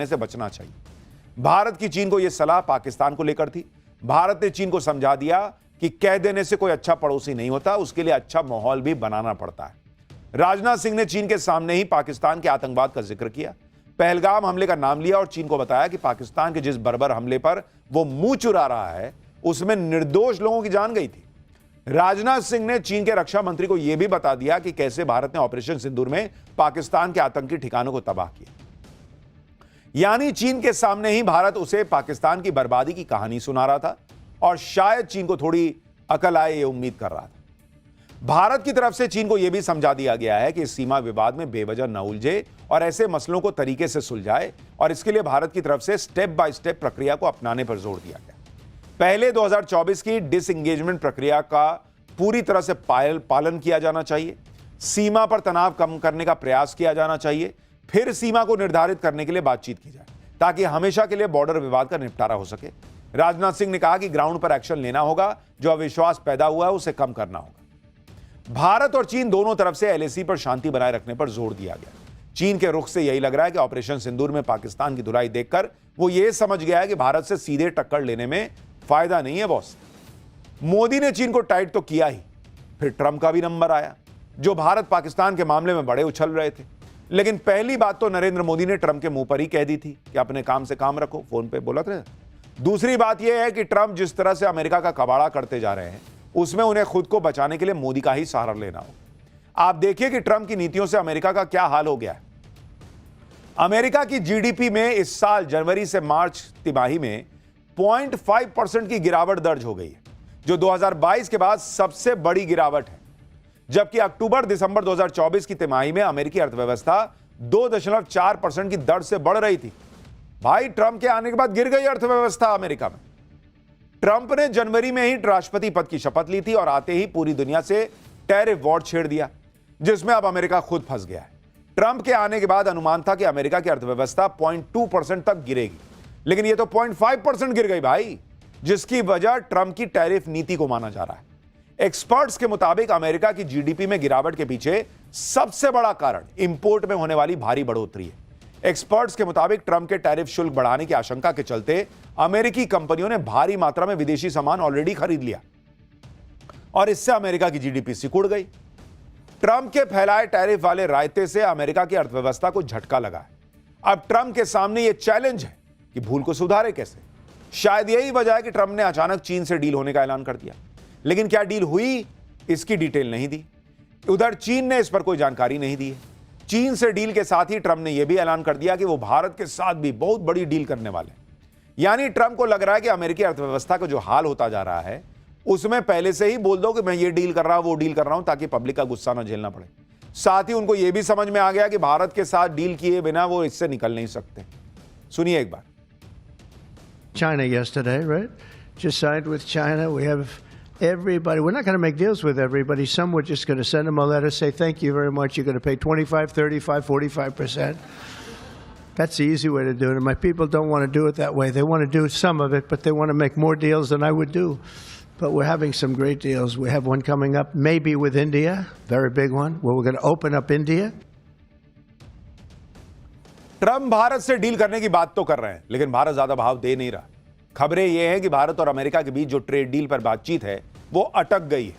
से बचना चाहिए। भारत की चीन को यह सलाह पाकिस्तान को लेकर थी। भारत ने चीन को समझा दिया कि कह देने से कोई अच्छा पड़ोसी नहीं होता, उसके लिए अच्छा माहौल भी बनाना पड़ता है। राजनाथ सिंह ने चीन के सामने ही पाकिस्तान के आतंकवाद का जिक्र किया, पहलगाम हमले का नाम लिया और चीन को बताया कि पाकिस्तान के जिस बर्बर हमले पर वो मुंह चुरा रहा है उसमें निर्दोष लोगों की जान गई थी। राजनाथ सिंह ने चीन के रक्षा मंत्री को यह भी बता दिया कि कैसे भारत ने ऑपरेशन सिंदूर में पाकिस्तान के आतंकी ठिकानों को तबाह किया। यानी चीन के सामने ही भारत उसे पाकिस्तान की बर्बादी की कहानी सुना रहा था और शायद चीन को थोड़ी अकल आए ये उम्मीद कर रहा था। भारत की तरफ से चीन को यह भी समझा दिया गया है कि इस सीमा विवाद में बेवजह न उलझे और ऐसे मसलों को तरीके से सुलझाए, और इसके लिए भारत की तरफ से स्टेप बाय स्टेप प्रक्रिया को अपनाने पर जोर दिया गया। पहले 2024 की डिसएंगेजमेंट प्रक्रिया का पूरी तरह से पालन किया जाना चाहिए। सीमा पर तनाव कम करने का प्रयास किया जाना चाहिए। फिर सीमा को निर्धारित करने के लिए बातचीत की जाए ताकि हमेशा के लिए बॉर्डर विवाद का निपटारा हो सके। राजनाथ सिंह ने कहा कि ग्राउंड पर एक्शन लेना होगा, जो अविश्वास पैदा हुआ है उसे कम करना होगा। भारत और चीन दोनों तरफ से एलएसी पर शांति बनाए रखने पर जोर दिया गया। चीन के रुख से यही लग रहा है कि ऑपरेशन सिंदूर में पाकिस्तान की धुलाई देखकर वो ये समझ गया है कि भारत से सीधे टक्कर लेने में फायदा नहीं है बॉस। मोदी ने चीन को टाइट तो किया ही, फिर ट्रंप का भी नंबर आया, जो भारत पाकिस्तान के मामले में बड़े उछल रहे थे। लेकिन पहली बात तो नरेंद्र मोदी ने ट्रंप के मुंह पर ही कह दी थी कि अपने काम से काम रखो, फोन पे बोला था। दूसरी बात यह है कि ट्रंप जिस तरह से अमेरिका का कबाड़ा करते जा रहे हैं उसमें उन्हें खुद को बचाने के लिए मोदी का ही सहारा लेना होगा। आप देखिए कि ट्रंप की नीतियों से अमेरिका का क्या हाल हो गया है। अमेरिका की जीडीपी में इस साल जनवरी से मार्च तिमाही में 0.5% की गिरावट दर्ज हो गई है, जो 2022 के बाद सबसे बड़ी गिरावट है। जबकि अक्टूबर दिसंबर 2024 की तिमाही में अमेरिकी अर्थव्यवस्था 2.4% की दर से बढ़ रही थी। भाई, ट्रंप के आने के बाद गिर गई अर्थव्यवस्था अमेरिका में। ट्रंप ने जनवरी में ही राष्ट्रपति पद की शपथ ली थी और आते ही पूरी दुनिया से टैरिफ वॉर छेड़ दिया, जिसमें अब अमेरिका खुद फंस गया है। ट्रंप के आने के बाद अनुमान था कि अमेरिका की अर्थव्यवस्था 0.2% तक गिरेगी, लेकिन यह तो 0.5% गिर गई भाई, जिसकी वजह ट्रंप की टैरिफ नीति को माना जा रहा है। एक्सपर्ट्स के मुताबिक अमेरिका की जीडीपी में गिरावट के पीछे सबसे बड़ा कारण इंपोर्ट में होने वाली भारी बढ़ोतरी है। एक्सपर्ट्स के मुताबिक ट्रंप के टैरिफ शुल्क बढ़ाने की आशंका के चलते अमेरिकी कंपनियों ने भारी मात्रा में विदेशी सामान ऑलरेडी खरीद लिया और इससे अमेरिका की जीडीपी सिकुड़ गई। ट्रंप के फैलाए टैरिफ वाले रायते से अमेरिका की अर्थव्यवस्था को झटका लगा है। अब ट्रंप के सामने यह चैलेंज है कि भूल को सुधारे कैसे। शायद यही वजह है कि ट्रंप ने अचानक चीन से डील होने का ऐलान कर दिया, लेकिन क्या डील हुई इसकी डिटेल नहीं दी। उधर चीन ने इस पर कोई जानकारी नहीं दी है। चीन से डील के साथ ही ट्रंप ने यह भी ऐलान कर दिया कि वो भारत के साथ भी बहुत बड़ी डील करने वाले हैं। यानी ट्रंप को लग रहा है कि अमेरिकी अर्थव्यवस्था का जो हाल होता जा रहा है उसमें पहले से ही बोल दो कि मैं ये डील कर रहा हूं, वो डील कर रहा हूं, ताकि पब्लिक का गुस्सा ना झेलना पड़े। साथ ही उनको यह भी समझ में आ गया कि भारत के साथ डील किए बिना वो इससे निकल नहीं सकते। सुनिए एक बार। China yesterday, right? Just signed with China. We have everybody. We're not going to make deals with everybody. Some we're just going to send them a letter, say thank you very much. You're going to pay 25, 35, 45%. That's the easy way to do it. And my people don't want to do it that way. They want to do some of it, but they want to make more deals than I would do. But we're having some great deals. We have one coming up, maybe with India, very big one, where we're going to open up India. Trump Bharat से deal करने की बात तो कर रहे हैं, लेकिन भारत ज्यादा भाव दे नहीं रहा। खबरें यह हैं कि भारत और अमेरिका के बीच जो ट्रेड डील पर बातचीत है वो अटक गई है।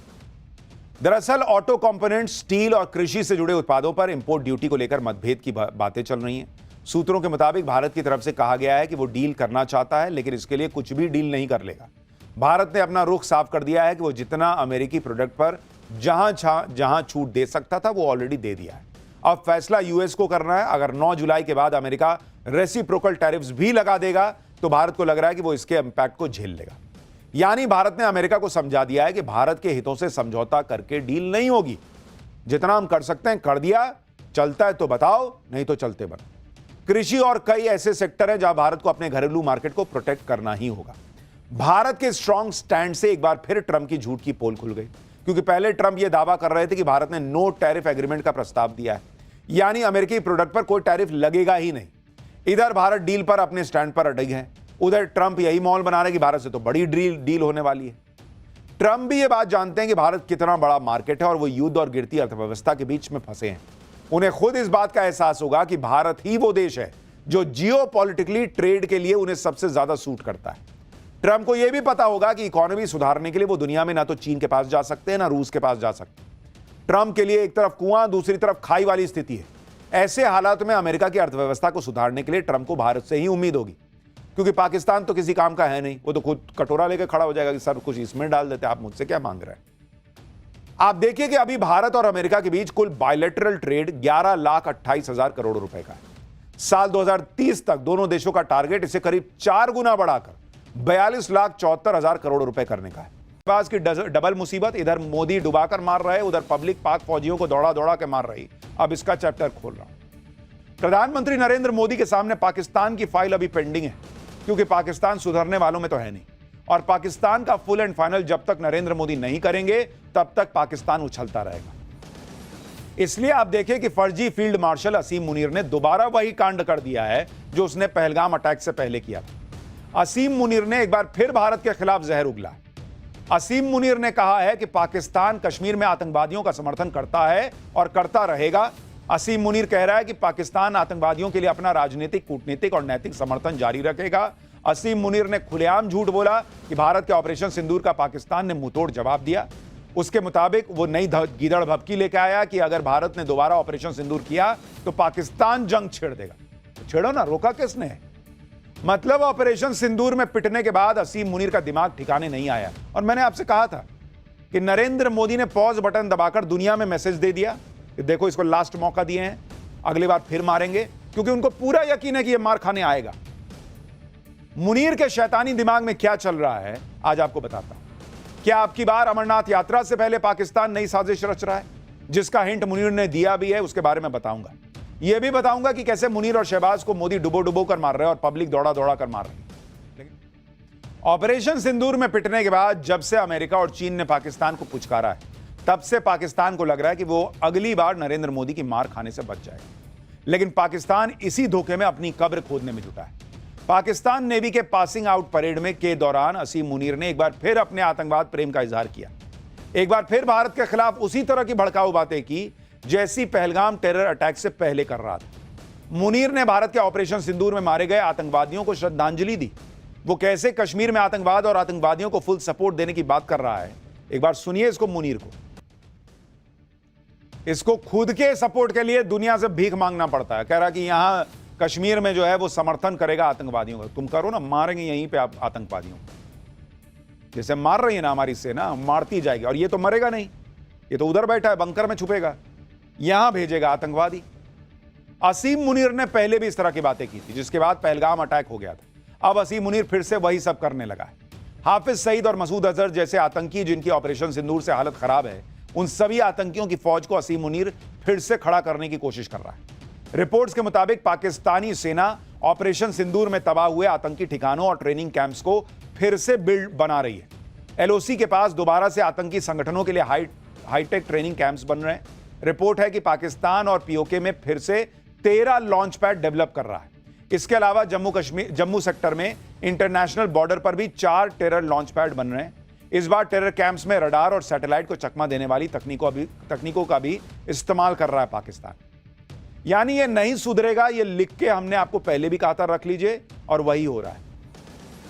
दरअसल ऑटो कंपोनेंट, स्टील और कृषि से जुड़े उत्पादों पर इंपोर्ट ड्यूटी को लेकर मतभेद की बातें चल रही हैं। सूत्रों के मुताबिक भारत की तरफ से कहा गया है कि वो डील करना चाहता है, लेकिन इसके लिए कुछ भी डील नहीं कर लेगा। भारत ने अपना रुख साफ कर दिया है कि वो जितना अमेरिकी प्रोडक्ट पर जहां छूट दे सकता था वो ऑलरेडी दे दिया है। अब फैसला यूएस को करना है। अगर 9 जुलाई के बाद अमेरिका रेसिप्रोकल टैरिफ्स भी लगा देगा तो भारत को लग रहा है कि वो इसके इंपैक्ट को झेल लेगा। यानी भारत ने अमेरिका को समझा दिया है कि भारत के हितों से समझौता करके डील नहीं होगी। जितना हम कर सकते हैं कर दिया, चलता है तो बताओ, नहीं तो चलते बनो। कृषि और कई ऐसे सेक्टर हैं जहां भारत को अपने घरेलू मार्केट को प्रोटेक्ट करना ही होगा। भारत के स्ट्रांग स्टैंड से एक बार फिर ट्रंप की झूठ की पोल खुल गई, क्योंकि पहले ट्रंप यह दावा कर रहे थे कि भारत ने नो टैरिफ एग्रीमेंट का प्रस्ताव दिया है, यानी अमेरिकी प्रोडक्ट पर कोई टैरिफ लगेगा ही नहीं। इधर भारत डील पर अपने स्टैंड पर अड़े हैं, उधर ट्रंप यही माहौल बना रहे कि भारत से तो बड़ी डील होने वाली है। ट्रंप भी ये बात जानते हैं कि भारत कितना बड़ा मार्केट है और वो युद्ध और गिरती अर्थव्यवस्था के बीच में फंसे हैं। उन्हें खुद इस बात का एहसास होगा कि भारत ही वो देश है जो जियोपॉलिटिकली ट्रेड के लिए उन्हें सबसे ज्यादा सूट करता है। ट्रंप को यह भी पता होगा कि इकोनॉमी सुधारने के लिए वो दुनिया में ना तो चीन के पास जा सकते हैं ना रूस के पास जा सकते। ट्रंप के लिए एक तरफ कुआं दूसरी तरफ खाई वाली स्थिति है। ऐसे हालात में अमेरिका की अर्थव्यवस्था को सुधारने के लिए ट्रंप को भारत से ही उम्मीद होगी, क्योंकि पाकिस्तान तो किसी काम का है नहीं। वो तो खुद कटोरा लेकर खड़ा हो जाएगा कि सब कुछ इसमें डाल देते, आप मुझसे क्या मांग रहे हैं। आप देखिए कि अभी भारत और अमेरिका के बीच कुल बायलैटरल ट्रेड 11,28,000 करोड़ रुपए का है। साल 2030 तक दोनों देशों का टारगेट इसे करीब 4 गुना बढ़ाकर 42,74,000 करोड़ रुपए करने का है। पास की डबल मुसीबत, इधर मोदी डुबाकर मार रहे, उधर पब्लिक पाक फौजियों को दौड़ा दौड़ा के मार रही। अब इसका चैप्टर खोल रहा हूं। प्रधानमंत्री नरेंद्र मोदी के सामने पाकिस्तान की फाइल अभी पेंडिंग है, क्योंकि पाकिस्तान सुधरने वालों में तो है नहीं, और पाकिस्तान का फुल एंड फाइनल जब तक नरेंद्र मोदी नहीं करेंगे तब तक पाकिस्तान उछलता रहेगा। इसलिए आप देखें कि फर्जी फील्ड मार्शल असीम मुनीर ने दोबारा वही कांड कर दिया है जो उसने पहलगाम अटैक से पहले किया था। असीम मुनीर ने एक बार फिर भारत के खिलाफ जहर उगला। असीम मुनीर ने कहा है कि पाकिस्तान कश्मीर में आतंकवादियों का समर्थन करता है और करता रहेगा। असीम मुनीर कह रहा है कि पाकिस्तान आतंकवादियों के लिए अपना राजनीतिक, कूटनीतिक और नैतिक समर्थन जारी रखेगा। असीम मुनीर ने खुलेआम झूठ बोला कि भारत के ऑपरेशन सिंदूर का पाकिस्तान ने मुंहतोड़ जवाब दिया। उसके मुताबिक वो नई गीदड़ भभकी लेके आया कि अगर भारत ने दोबारा ऑपरेशन सिंदूर किया तो पाकिस्तान जंग छेड़ देगा। तो छेड़ो ना, रोका किसने? मतलब ऑपरेशन सिंदूर में पिटने के बाद असीम मुनीर का दिमाग ठिकाने नहीं आया। और मैंने आपसे कहा था कि नरेंद्र मोदी ने पॉज बटन दबाकर दुनिया में मैसेज दे दिया कि देखो इसको लास्ट मौका दिए हैं, अगली बार फिर मारेंगे, क्योंकि उनको पूरा यकीन है कि यह मार खाने आएगा। मुनीर के शैतानी दिमाग में क्या चल रहा है आज आपको बताता हूं। क्या आपकी बार अमरनाथ यात्रा से पहले पाकिस्तान नई साजिश रच रहा है, जिसका हिंट मुनीर ने दिया भी है, उसके बारे में बताऊंगा। यह भी बताऊंगा कि कैसे मुनीर और शहबाज को मोदी डुबो डुबो कर मार रहे हैं और पब्लिक दौड़ा दौड़ा कर मार रही है। ऑपरेशन सिंदूर में पिटने के बाद जब से अमेरिका और चीन ने पाकिस्तान को पुचकारा है, तब से पाकिस्तान को लग रहा है कि वो अगली बार नरेंद्र मोदी की मार खाने से बच जाएगा। लेकिन पाकिस्तान इसी धोखे में अपनी कब्र खोदने में जुटा है। पाकिस्तान नेवी के पासिंग आउट परेड में के दौरान असीम मुनीर ने एक बार फिर अपने आतंकवाद प्रेम का इजहार किया। एक बार फिर भारत के खिलाफ उसी तरह की भड़काऊ बातें की जैसी पहलगाम टेरर अटैक से पहले कर रहा था। मुनीर ने भारत के ऑपरेशन सिंदूर में मारे गए आतंकवादियों को श्रद्धांजलि दी। वो कैसे कश्मीर में आतंकवाद और आतंकवादियों को फुल सपोर्ट देने की बात कर रहा है, एक बार सुनिए इसको। मुनीर को इसको खुद के सपोर्ट के लिए दुनिया से भीख मांगना पड़ता है। कह रहा कि यहां कश्मीर में जो है वो समर्थन करेगा आतंकवादियों का। तुम करो ना, मारेंगे यहीं पे आप आतंकवादियों को, जैसे मार रही है ना हमारी सेना, मारती जाएगी। और ये तो मरेगा नहीं, ये तो उधर बैठा है बंकर में छुपेगा, यहां भेजेगा आतंकवादी। असीम मुनीर ने पहले भी इस तरह की बातें की थी, जिसके बाद पहलगाम अटैक हो गया था। अब असीम मुनीर फिर से वही सब करने लगा है। हाफिज सईद और मसूद अजहर जैसे आतंकी जिनकी ऑपरेशन सिंदूर से हालत खराब है, उन सभी आतंकियों की फौज को असीम मुनीर फिर से खड़ा करने की कोशिश कर रहा है। रिपोर्ट्स के मुताबिक पाकिस्तानी सेना ऑपरेशन सिंदूर में तबाह हुए आतंकी ठिकानों और ट्रेनिंग कैंप्स को फिर से बिल्ड बना रही है। एलओसी के पास दोबारा से आतंकी संगठनों के लिए हाईटेक ट्रेनिंग कैंप्स बन रहे हैं। रिपोर्ट है कि पाकिस्तान और पीओके में फिर से 13 लॉन्च पैड डेवलप कर रहा है। इसके अलावा जम्मू सेक्टर में इंटरनेशनल बॉर्डर पर भी 4 टेरर लॉन्च पैड बन रहे हैं। इस बार टेरर कैंप्स में रडार और सैटेलाइट को चकमा देने वाली तकनीकों का भी इस्तेमाल कर रहा है पाकिस्तान। यानी ये नहीं सुधरेगा, ये लिख के हमने आपको पहले भी कहा था, रख लीजिए, और वही हो रहा है।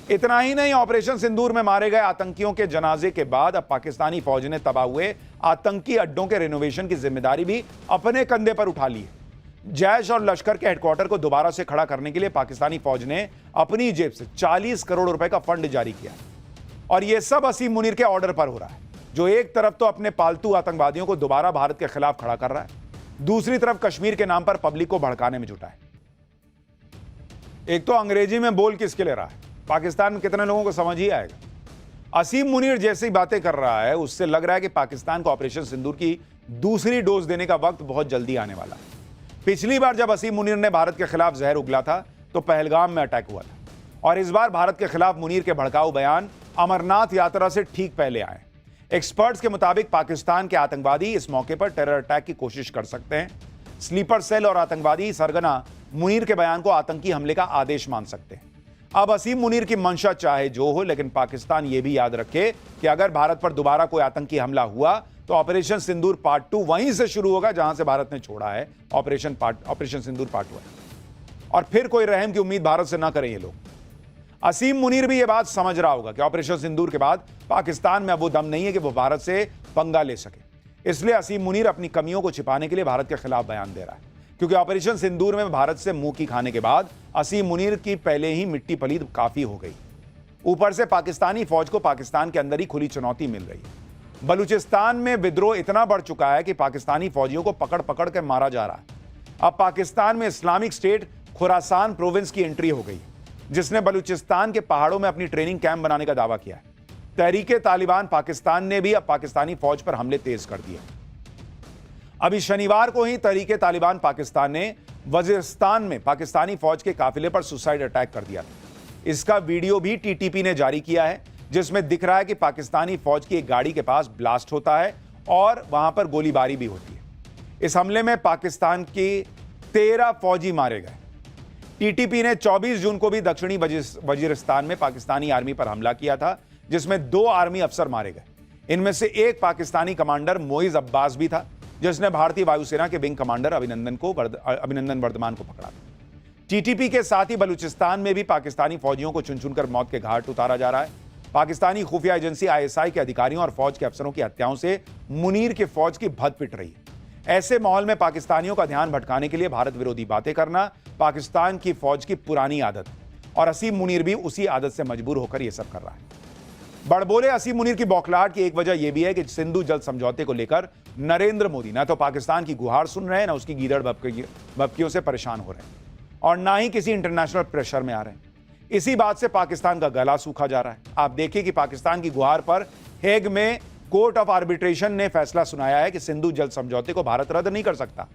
इतना ही नहीं, ऑपरेशन सिंदूर में मारे गए आतंकियों के जनाजे के बाद अब पाकिस्तानी फौज ने तबाह हुए आतंकी अड्डों के रिनोवेशन की जिम्मेदारी भी अपने कंधे पर उठा ली है। जैश और लश्कर के हेडक्वार्टर को दोबारा से खड़ा करने के लिए पाकिस्तानी फौज ने अपनी जेब से 40 करोड़ रुपए का फंड जारी किया, और यह सब असीम मुनीर के ऑर्डर पर हो रहा है, जो एक तरफ तो अपने पालतू आतंकवादियों को दोबारा भारत के खिलाफ खड़ा कर रहा है, दूसरी तरफ कश्मीर के नाम पर पब्लिक को भड़काने में जुटा है। एक तो अंग्रेजी में बोल किसके ले रहा है, पाकिस्तान में कितने लोगों को समझ ही आएगा। असीम मुनीर जैसी बातें कर रहा है, उससे लग रहा है कि पाकिस्तान को ऑपरेशन सिंदूर की दूसरी डोज देने का वक्त बहुत जल्दी आने वाला है। पिछली बार जब असीम मुनीर ने भारत के खिलाफ जहर उगला था तो पहलगाम में अटैक हुआ था, और इस बार भारत के खिलाफ मुनीर के भड़काऊ बयान अमरनाथ यात्रा से ठीक पहले आए। एक्सपर्ट्स के मुताबिक पाकिस्तान के आतंकवादी इस मौके पर टेरर अटैक की कोशिश कर सकते हैं। स्लीपर सेल और आतंकवादी सरगना मुनीर के बयान को आतंकी हमले का आदेश मान सकते हैं। अब असीम मुनीर की मंशा चाहे जो हो, लेकिन पाकिस्तान यह भी याद रखे कि अगर भारत पर दोबारा कोई आतंकी हमला हुआ तो ऑपरेशन सिंदूर पार्ट 2 वहीं से शुरू होगा जहां से भारत ने छोड़ा है ऑपरेशन सिंदूर पार्ट 1। और फिर कोई रहम की उम्मीद भारत से ना करें ये लोग। असीम मुनीर भी ये बात समझ रहा होगा कि ऑपरेशन सिंदूर के बाद पाकिस्तान में अब वो दम नहीं है कि वो भारत से पंगा ले सके। इसलिए असीम मुनीर अपनी कमियों को छिपाने के लिए भारत के खिलाफ बयान दे रहा है, क्योंकि ऑपरेशन सिंदूर में भारत से मुंह की खाने के बाद असीम मुनीर की पहले ही मिट्टी पलीद काफी हो गई। ऊपर से पाकिस्तानी फौज को पाकिस्तान के अंदर ही खुली चुनौती मिल रही है। बलूचिस्तान में विद्रोह इतना बढ़ चुका है कि पाकिस्तानी फौजियों को पकड़ पकड़ कर मारा जा रहा है। अब पाकिस्तान में इस्लामिक स्टेट खुरासान प्रोविंस की एंट्री हो गई, जिसने बलूचिस्तान के पहाड़ों में अपनी ट्रेनिंग कैंप बनाने का दावा किया है। तहरीके तालिबान पाकिस्तान ने भी अब पाकिस्तानी फौज पर हमले तेज कर दिए। अभी शनिवार को ही तहरीके तालिबान पाकिस्तान ने वजीरिस्तान में पाकिस्तानी फौज के काफिले पर सुसाइड अटैक कर दिया था। इसका वीडियो भी टीटीपी ने जारी किया है, जिसमें दिख रहा है कि पाकिस्तानी फौज की एक गाड़ी के पास ब्लास्ट होता है और वहां पर गोलीबारी भी होती है। इस हमले में पाकिस्तान के 13 फौजी मारे गए। टीटीपी ने 24 जून को भी दक्षिणी वजीरिस्तान में पाकिस्तानी आर्मी पर हमला किया था, जिसमें 2 आर्मी अफसर मारे गए। इनमें से एक पाकिस्तानी कमांडर मोइज अब्बास भी था, जिसने भारतीय वायुसेना के विंग कमांडर अभिनंदन वर्धमान को पकड़ा था। टीटीपी के साथ ही बलूचिस्तान में भी पाकिस्तानी फौजियों को चुन चुनकर मौत के घाट उतारा जा रहा है। पाकिस्तानी खुफिया एजेंसी आईएसआई के अधिकारियों और फौज के अफसरों की हत्याओं से मुनीर के फौज की भद पिट रही है। ऐसे माहौल में पाकिस्तानियों का ध्यान भटकाने के लिए भारत विरोधी बातें करना पाकिस्तान की फौज की पुरानी आदत है, और असीम मुनीर भी उसी आदत से मजबूर होकर यह सब कर रहा है। बड़बोले असीम मुनीर की बौखलाहट की एक वजह यह भी है कि सिंधु जल समझौते को लेकर नरेंद्र मोदी ना तो पाकिस्तान की गुहार सुन रहे हैं, ना उसकी गीदड़ बपकियों से परेशान हो रहे हैं, और ना ही किसी इंटरनेशनल प्रेशर में आ रहे हैं। इसी बात से पाकिस्तान का गला सूखा जा रहा है। आप देखिए कि पाकिस्तान की गुहार पर हेग में कोर्ट ऑफ आर्बिट्रेशन ने फैसला सुनाया है कि सिंधु जल समझौते को भारत रद्द नहीं कर सकता,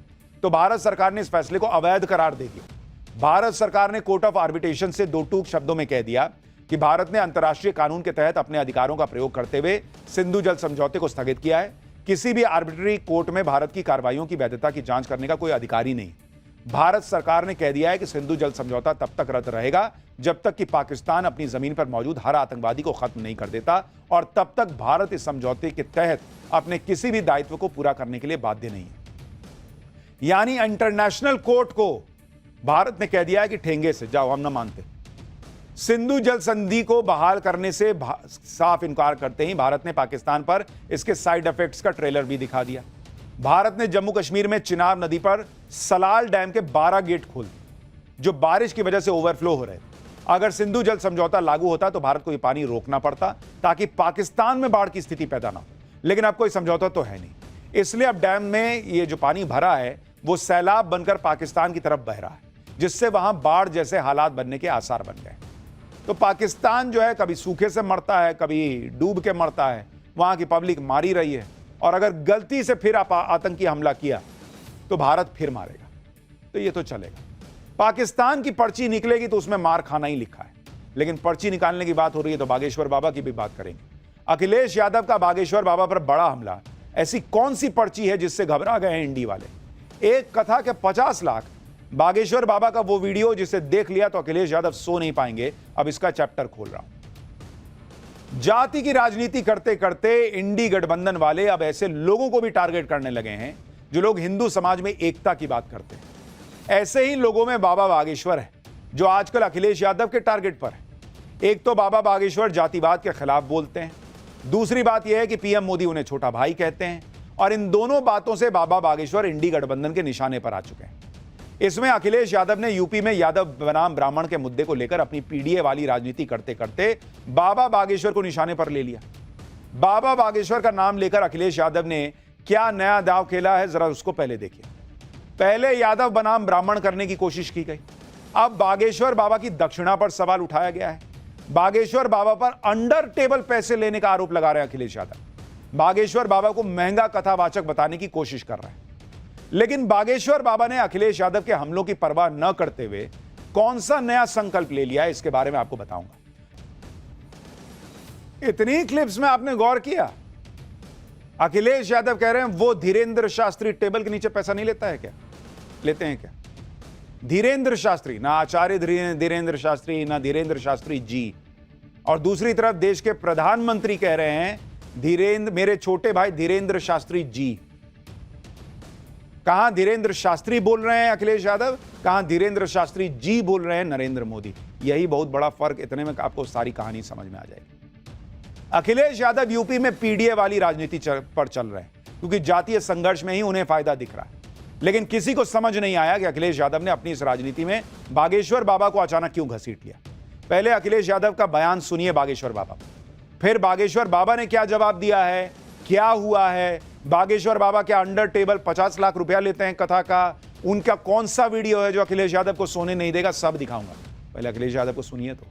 तो भारत सरकार ने इस फैसले को अवैध करार दे दिया। भारत सरकार ने कोर्ट ऑफ आर्बिट्रेशन से 2 टूक शब्दों में कह दिया कि भारत ने अंतर्राष्ट्रीय कानून के तहत अपने अधिकारों का प्रयोग करते हुए सिंधु जल समझौते को स्थगित किया है। किसी भी आर्बिट्री कोर्ट में भारत की कार्रवाइयों की वैधता की जांच करने का कोई अधिकार ही नहीं। भारत सरकार ने कह दिया है कि सिंधु जल समझौता तब तक रद्द रहेगा जब तक कि पाकिस्तान अपनी जमीन पर मौजूद हर आतंकवादी को खत्म नहीं कर देता, और तब तक भारत इस समझौते के तहत अपने किसी भी दायित्व को पूरा करने के लिए बाध्य नहीं है। यानी इंटरनेशनल कोर्ट को भारत ने कह दिया है कि ठेंगे से जाओ, हम ना मानते। सिंधु जल संधि को बहाल करने से साफ इनकार करते ही भारत ने पाकिस्तान पर इसके साइड इफेक्ट्स का ट्रेलर भी दिखा दिया। भारत ने जम्मू कश्मीर में चिनाब नदी पर सलाल डैम के 12 गेट खोल दिए, जो बारिश की वजह से ओवरफ्लो हो रहे थे। अगर सिंधु जल समझौता लागू होता तो भारत को यह पानी रोकना पड़ता ताकि पाकिस्तान में बाढ़ की स्थिति पैदा ना हो, लेकिन अब कोई समझौता तो है नहीं। इसलिए अब डैम में ये जो पानी भरा है वो सैलाब बनकर पाकिस्तान की तरफ बह रहा है, जिससे वहां बाढ़ जैसे हालात बनने के आसार बन गए। तो पाकिस्तान जो है कभी सूखे से मरता है, कभी डूब के मरता है, वहां की पब्लिक मारी रही है, और अगर गलती से फिर आतंकी हमला किया तो भारत फिर मारेगा। तो ये तो चलेगा। पाकिस्तान की पर्ची निकलेगी तो उसमें मार खाना ही लिखा है, लेकिन पर्ची निकालने की बात हो रही है तो बागेश्वर बाबा की भी बात करेंगे। अखिलेश यादव का बागेश्वर बाबा पर बड़ा हमला, ऐसी कौन सी पर्ची है जिससे घबरा गए हैं इंडी वाले? एक कथा के 50 लाख। बागेश्वर बाबा का वो वीडियो जिसे देख लिया तो अखिलेश यादव सो नहीं पाएंगे। अब इसका चैप्टर खोल रहा हूं। जाति की राजनीति करते करते इंडी गठबंधन वाले अब ऐसे लोगों को भी टारगेट करने लगे हैं जो लोग हिंदू समाज में एकता की बात करते हैं। ऐसे ही लोगों में बाबा बागेश्वर है, जो आजकल अखिलेश यादव के टारगेट पर है। एक तो बाबा बागेश्वर जातिवाद के खिलाफ बोलते हैं, दूसरी बात यह है कि पीएम मोदी उन्हें छोटा भाई कहते हैं, और इन दोनों बातों से बाबा बागेश्वर इंडी गठबंधन के निशाने पर आ चुके हैं। इसमें अखिलेश यादव ने यूपी में यादव बनाम ब्राह्मण के मुद्दे को लेकर अपनी पीडीए वाली राजनीति करते करते बाबा बागेश्वर को निशाने पर ले लिया। बाबा बागेश्वर का नाम लेकर अखिलेश यादव ने क्या नया दांव खेला है, जरा उसको पहले देखिए। पहले यादव बनाम ब्राह्मण करने की कोशिश की गई, अब बागेश्वर बाबा की दक्षिणा पर सवाल उठाया गया है। बागेश्वर बाबा पर अंडर टेबल पैसे लेने का आरोप लगा रहे हैं अखिलेश यादव। बागेश्वर बाबा को महंगा कथावाचक बताने की कोशिश कर रहे हैं। लेकिन बागेश्वर बाबा ने अखिलेश यादव के हमलों की परवाह न करते हुए कौन सा नया संकल्प ले लिया है, इसके बारे में आपको बताऊंगा। इतनी क्लिप्स में आपने गौर किया? अखिलेश यादव कह रहे हैं वो धीरेन्द्र शास्त्री टेबल के नीचे पैसा नहीं लेता है क्या? लेते हैं क्या? धीरेन्द्र शास्त्री, ना आचार्य धीरेन्द्र शास्त्री, ना धीरेन्द्र शास्त्री जी। और दूसरी तरफ देश के प्रधानमंत्री कह रहे हैं धीरेन्द्र, मेरे छोटे भाई धीरेन्द्र शास्त्री जी। कहां धीरेन्द्र शास्त्री बोल रहे हैं अखिलेश यादव, कहां धीरेन्द्र शास्त्री जी बोल रहे हैं नरेंद्र मोदी। यही बहुत बड़ा फर्क, इतने में आपको सारी कहानी समझ में आ जाएगी। अखिलेश यादव यूपी में पीडीए वाली राजनीति पर चल रहे हैं क्योंकि जातीय संघर्ष में ही उन्हें फायदा दिख रहा है। लेकिन किसी को समझ नहीं आया कि अखिलेश यादव ने अपनी इस राजनीति में बागेश्वर बाबा को अचानक क्यों घसीट लिया। पहले अखिलेश यादव का बयान सुनिए बागेश्वर बाबा, फिर बागेश्वर बाबा ने क्या जवाब दिया है, क्या हुआ है, बागेश्वर बाबा के अंडर टेबल 50 लाख रुपया लेते हैं कथा का, उनका कौन सा वीडियो है जो अखिलेश यादव को सोने नहीं देगा, सब दिखाऊंगा। पहले अखिलेश यादव को सुनिए तो।